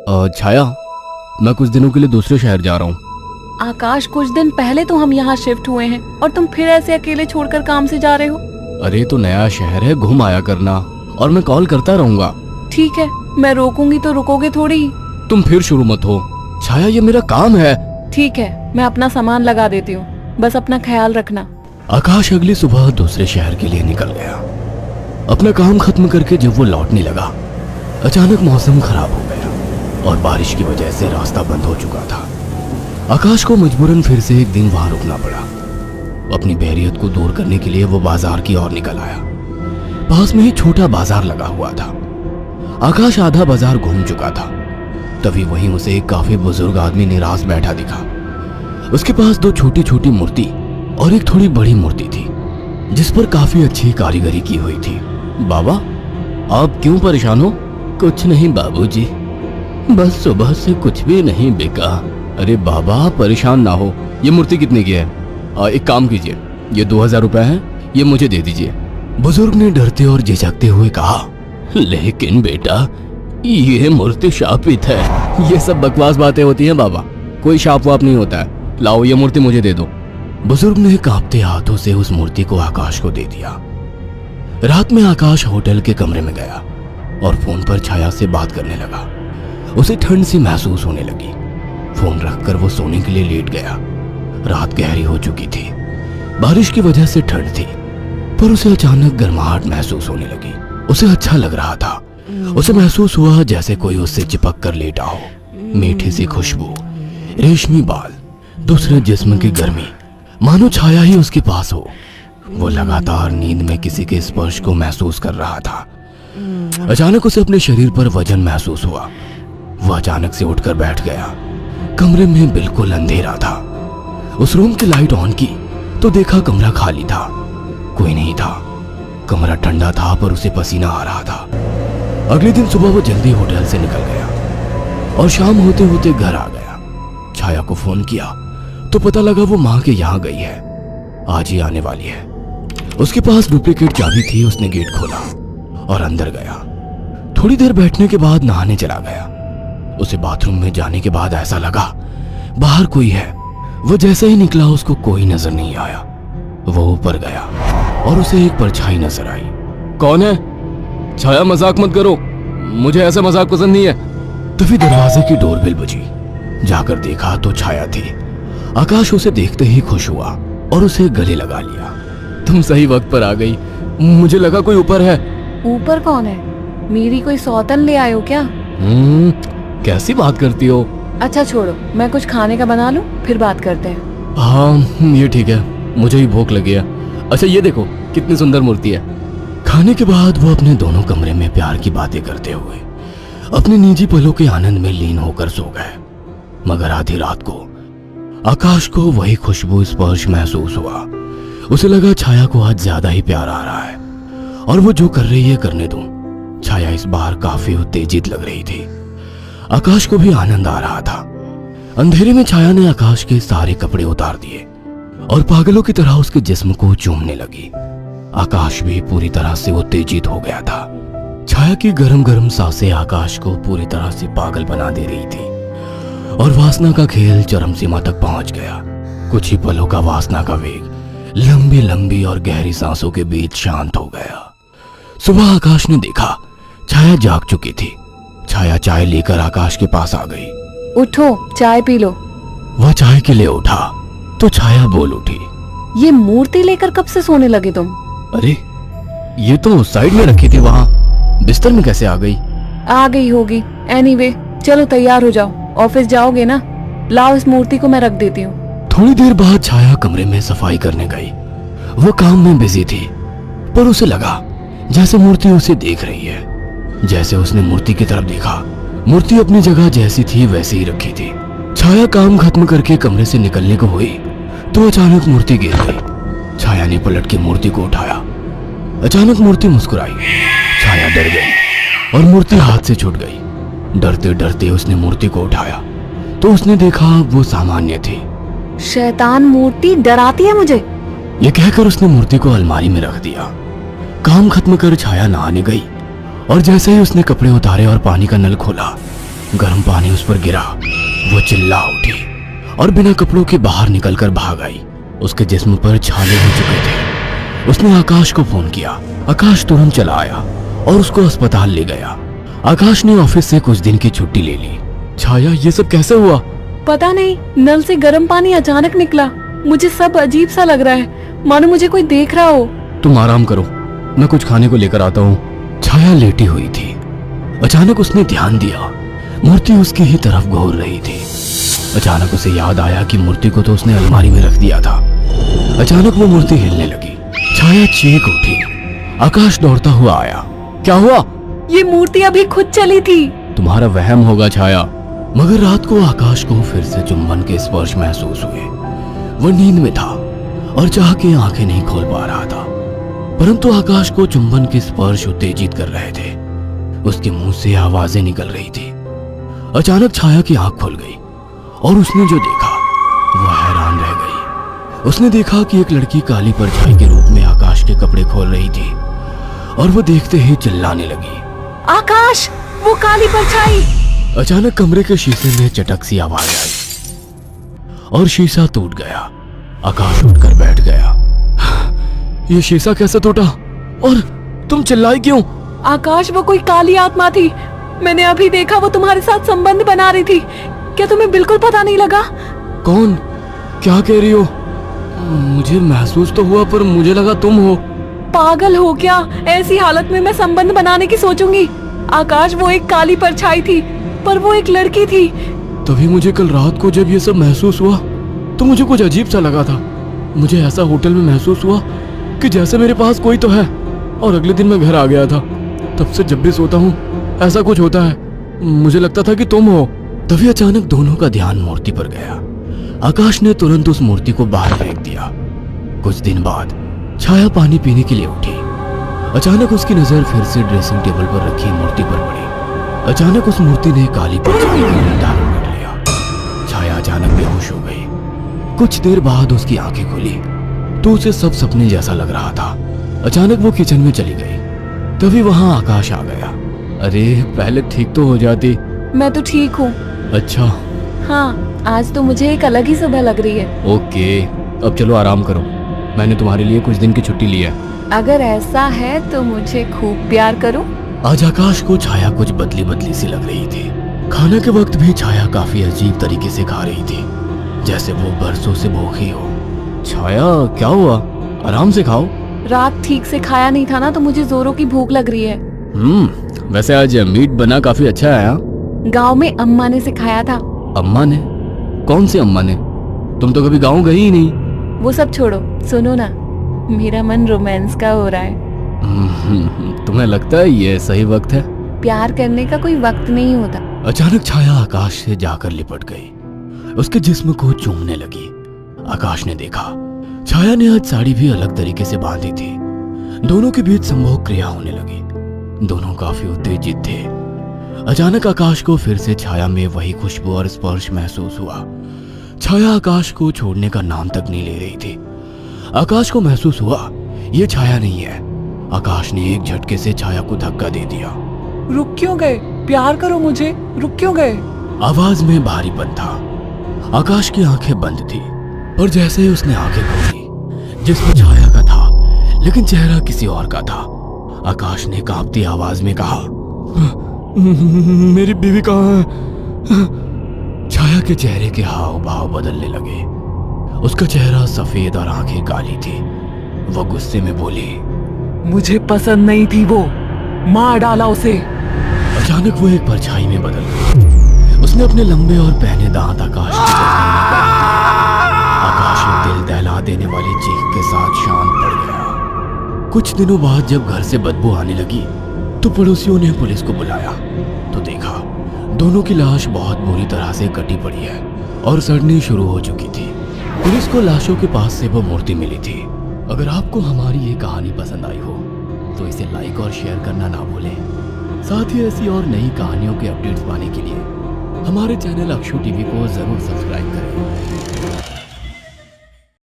छाया, मैं कुछ दिनों के लिए दूसरे शहर जा रहा हूँ। आकाश, कुछ दिन पहले तो हम यहाँ शिफ्ट हुए हैं और तुम फिर ऐसे अकेले छोड़कर काम से जा रहे हो। अरे तो नया शहर है, घूम आया करना, और मैं कॉल करता रहूंगा। ठीक है, मैं रोकूंगी तो रुकोगे थोड़ी ही। तुम फिर शुरू मत हो छाया, ये मेरा काम है। ठीक है, मैं अपना सामान लगा देती हूँ, बस अपना ख्याल रखना। आकाश अगली सुबह दूसरे शहर के लिए निकल गया। अपना काम खत्म करके जब वो लौटने लगा, अचानक मौसम खराब हो गया और बारिश की वजह से रास्ता बंद हो चुका था। आकाश को मजबूरन फिर से एक दिन वहां रुकना पड़ा। अपनी बोरियत को दूर करने के लिए वो बाजार की ओर निकल आया। पास में ही छोटा बाजार लगा हुआ था। आकाश आधा बाजार घूम चुका था, तभी वहीं उसे एक काफी बुजुर्ग आदमी निराश बैठा दिखा। उसके पास दो छोटी छोटी मूर्ति और एक थोड़ी बड़ी मूर्ति थी, जिस पर काफी अच्छी कारीगरी की हुई थी। बाबा, आप क्यों परेशान हो? कुछ नहीं बाबूजी, बस सुबह से कुछ भी नहीं बिका। अरे बाबा, परेशान ना हो। ये मूर्ति कितने की है? एक काम कीजिए, ये 2000 रुपए है, ये मुझे दे दीजिए। बुजुर्ग ने डरते और झिझकते हुए कहा, लेकिन बेटा, ये मूर्ति शापित है। ये सब बकवास बातें होती हैं बाबा, कोई शाप वाप नहीं होता है। लाओ, ये मूर्ति मुझे दे दो। बुजुर्ग ने कांपते हाथों से उस मूर्ति को आकाश को दे दिया। रात में आकाश होटल के कमरे में गया और फोन पर छाया से बात करने लगा। उसे ठंड सी महसूस होने लगी। फोन रखकर वो सोने के लिए लेट गया। रात गहरी हो चुकी थी, बारिश की वजह से ठंड थी, पर उसे अचानक गर्माहट महसूस होने लगी। उसे अच्छा लग रहा था। उसे महसूस हुआ जैसे कोई उससे चिपक कर लेटा हो। मीठी सी खुशबू, रेशमी बाल, दूसरे जिस्म की गर्मी, मानो छाया ही उसके पास हो। वो लगातार नींद में किसी के स्पर्श को महसूस कर रहा था। अचानक उसे अपने शरीर पर वजन महसूस हुआ। वह अचानक से उठकर बैठ गया। कमरे में बिल्कुल अंधेरा था। उस रूम की लाइट ऑन की तो देखा कमरा खाली था, कोई नहीं था। कमरा ठंडा था पर उसे पसीना आ रहा था। अगले दिन सुबह वो जल्दी होटल से निकल गया और शाम होते होते घर आ गया। छाया को फोन किया तो पता लगा वो माँ के यहाँ गई है, आज ही आने वाली है। उसके पास डुप्लीकेट चाबी थी। उसने गेट खोला और अंदर गया। थोड़ी देर बैठने के बाद नहाने चला गया। उसे बाथरूम में जाने के बाद ऐसा लगा बाहर कोई है। वो जैसे ही निकला उसको कोई नजर नहीं आया। वो ऊपर गया और उसे एक परछाई नजर आई। कौन है? छाया, मजाक मत करो, मुझे ऐसा मजाक पसंद नहीं है। तभी दरवाजे की डोरबेल बजी। जाकर देखा तो छाया थी। आकाश उसे देखते ही खुश हुआ और उसे गले लगा लिया। तुम सही वक्त पर आ गई, मुझे लगा कोई ऊपर है। ऊपर कौन है? मेरी कोई सौतन ले आए हो क्या? कैसी बात करती हो? अच्छा छोड़ो, मैं कुछ खाने का बना लूं, फिर बात करते हैं। हाँ ये ठीक है, मुझे ही भूख लगी है। अच्छा ये देखो कितनी सुंदर मूर्ति है। खाने के बाद वो अपने दोनों कमरे में प्यार की बातें करते हुए अपने निजी पलों के आनंद में लीन होकर सो गए। मगर आधी रात को आकाश को वही खुशबू स्पर्श महसूस हुआ। उसे लगा छाया को आज ज्यादा ही प्यार आ रहा है और वो जो कर रही है करने दो। छाया इस बार काफी उत्तेजित लग रही थी। आकाश को भी आनंद आ रहा था। अंधेरे में छाया ने आकाश के सारे कपड़े उतार दिए और पागलों की तरह उसके जिस्म को चूमने लगी। आकाश भी पूरी तरह से उत्तेजित हो गया था। छाया की गरम गरम सांसें आकाश को पूरी तरह से पागल बना दे रही थी और वासना का खेल चरम सीमा तक पहुंच गया। कुछ ही पलों का वासना का वेग लंबी लंबी और गहरी सांसों के बीच शांत हो गया। सुबह आकाश ने देखा छाया जाग चुकी थी। छाया चाय लेकर आकाश के पास आ गई। उठो, चाय पी लो। वह चाय के लिए उठा तो छाया बोल उठी, ये मूर्ति लेकर कब से सोने लगे तुम? अरे ये तो साइड में रखी थी, वहां बिस्तर में कैसे आ गई? आ गई होगी। एनीवे, चलो तैयार हो जाओ, ऑफिस जाओगे ना? लाओ इस मूर्ति को मैं रख देती हूँ। थोड़ी देर बाद छाया कमरे में सफाई करने गई। वो काम में बिजी थी, पर उसे लगा जैसे मूर्ति उसे देख रही है। जैसे उसने मूर्ति की तरफ देखा, मूर्ति अपनी जगह जैसी थी वैसे ही रखी थी। छाया काम खत्म करके कमरे से निकलने को हुई तो अचानक मूर्ति गिर गई। छाया ने पलट के मूर्ति को उठाया। अचानक मूर्ति मुस्कुराई। छाया डर गई और मूर्ति हाथ से छूट गई। डरते डरते उसने मूर्ति को उठाया तो उसने देखा वो सामान्य थी। शैतान मूर्ति, डराती है मुझे। ये कहकर उसने मूर्ति को अलमारी में रख दिया। काम खत्म कर छाया नहाने गई और जैसे ही उसने कपड़े उतारे और पानी का नल खोला गर्म पानी उस पर गिरा। वो चिल्ला उठी और बिना कपड़ों के बाहर निकलकर भाग आई। उसके जिस्म पर छाले हो चुके थे। उसने आकाश को फोन किया। आकाश तुरंत चला आया और उसको अस्पताल ले गया। आकाश ने ऑफिस से कुछ दिन की छुट्टी ले ली। छाया, ये सब कैसे हुआ? पता नहीं, नल से गर्म पानी अचानक निकला। मुझे सब अजीब सा लग रहा है, मानो मुझे कोई देख रहा हो। तुम आराम करो, मैं कुछ खाने को लेकर आता हूँ। छाया लेटी हुई थी। अचानक उसने ध्यान दिया, मूर्ति उसकी ही तरफ घूर रही थी। अचानक उसे याद आया कि मूर्ति को तो उसने अलमारी में रख दिया था। अचानक वो मूर्ति हिलने लगी। छाया चीख उठी। आकाश दौड़ता हुआ आया। क्या हुआ? ये मूर्ति अभी खुद चली थी। तुम्हारा वहम होगा छाया। मगर रात को आकाश को फिर से चुंबन के स्पर्श महसूस हुए। वो नींद में था और चाह के आंखें नहीं खोल पा रहा था, परंतु आकाश को चुंबन के स्पर्श उत्तेजित कर रहे थे। उसके मुंह से आवाजें निकल रही थी। अचानक छाया की आंख खुल गई और उसने जो देखा वह हैरान रह गई। उसने देखा कि एक लड़की काली परछाई के रूप में आकाश के कपड़े खोल रही थी और वो देखते ही चिल्लाने लगी, आकाश, वो काली परछाई! अचानक कमरे के शीशे में चटक सी आवाज आई और शीशा टूट गया। आकाश उठकर बैठ गया। ये शीशा कैसे टूटा? और तुम चिल्लाई क्यों? आकाश, वो कोई काली आत्मा थी। मैंने अभी देखा, वो तुम्हारे साथ संबंध बना रही थी। क्या तुम्हें बिल्कुल पता नहीं लगा? कौन? क्या कह रही हो? मुझे महसूस तो हुआ, पर मुझे लगा तुम हो। पागल हो क्या? ऐसी हालत में मैं संबंध बनाने की सोचूंगी? आकाश, वो एक काली परछाई थी, पर वो एक लड़की थी। तभी मुझे कल रात को जब ये सब महसूस हुआ तो मुझे कुछ अजीब सा लगा था। मुझे ऐसा होटल में महसूस हुआ कि जैसे मेरे पास कोई तो है। और अगले दिन मैं घर आ गया था। तब से जब भी सोता हूँ ऐसा कुछ होता है। मुझे लगता था कि तुम हो। तभी अचानक दोनों का ध्यान मूर्ति पर गया। आकाश ने तुरंत उस मूर्ति को बाहर फेंक दिया। कुछ दिन बाद छाया पानी पीने के लिए उठी। अचानक उसकी नजर फिर से ड्रेसिंग टेबल पर रखी मूर्ति पर पड़ी। अचानक उस मूर्ति ने काली परछाई का मुंह धारण कर लिया। छाया अचानक बेहोश हो गई। कुछ देर बाद उसकी आंखें खुली तो उसे सब सपने जैसा लग रहा था। अचानक वो किचन में चली गई। तभी वहां आकाश आ गया। अरे, पहले ठीक तो हो जाती। मैं तो ठीक हूँ। अच्छा। हाँ, आज तो मुझे एक अलग ही सुबह लग रही है। ओके, अब चलो आराम करो। मैंने तुम्हारे लिए कुछ दिन की छुट्टी ली है। अगर ऐसा है तो मुझे खूब प्यार करो। आज आकाश को छाया कुछ बदली बदली सी लग रही थी। खाने के वक्त भी छाया काफी अजीब तरीके से खा रही थी, जैसे वो बरसों से भूखी हो। छाया, क्या हुआ? आराम से खाओ। रात ठीक से खाया नहीं था ना, तो मुझे जोरों की भूख लग रही है। वैसे आज मीट बना काफी अच्छा है। गांव में अम्मा ने सिखाया था। अम्मा ने? कौन सी अम्मा ने? तुम तो कभी गांव गई ही नहीं। वो सब छोड़ो, सुनो ना, मेरा मन रोमांस का हो रहा है। तुम्हें लगता है ये सही वक्त है? प्यार करने का कोई वक्त नहीं होता। अचानक छाया आकाश से जाकर लिपट गई। उसके जिस्म को चूमने लगी। आकाश ने देखा छाया ने आज साड़ी भी अलग तरीके से बांधी थी। दोनों के बीच संभोग क्रिया होने लगी। दोनों काफी उत्तेजित थे। अचानक आकाश को फिर से छाया में वही खुशबू और स्पर्श महसूस हुआ। छाया आकाश को छोड़ने का नाम तक नहीं ले रही थी। आकाश को महसूस हुआ ये छाया नहीं है। आकाश ने एक झटके से छाया को धक्का दे दिया। रुक क्यों गए? प्यार करो मुझे, रुक क्यों गए? आवाज में भारीपन था। आकाश की आंखें बंद थी, पर जैसे ही उसने आंखें खोली, जिसमें छाया का था लेकिन चेहरा किसी और का था। आकाश ने कांपती आवाज में कहा, मेरी बीवी कहाँ है? छाया के चेहरे के हाव भाव बदलने लगे। उसका चेहरा सफेद और आंखें काली थी। वह गुस्से में बोली, मुझे पसंद नहीं थी वो, मार डाला उसे। अचानक वो एक परछाई में बदल गई। उसने अपने लंबे और पहने दांत आकाश की गर्दन में गाड़ दिए। आकाश एक दिल दहला देने वाली चीख के साथ शांत पड़ गया। कुछ दिनों बाद जब घर से बदबू आने लगी तो पड़ोसियों ने पुलिस को बुलाया तो देखा दोनों की लाश बहुत बुरी तरह से कटी पड़ी है और सड़नी शुरू हो चुकी थी। पुलिस को लाशों के पास से वो मूर्ति मिली थी। अगर आपको हमारी ये कहानी पसंद आई हो तो इसे लाइक और शेयर करना ना भूलें। साथ ही ऐसी और नई कहानियों के अपडेट्स पाने के लिए हमारे चैनल अक्षु टीवी को जरूर सब्सक्राइब करें।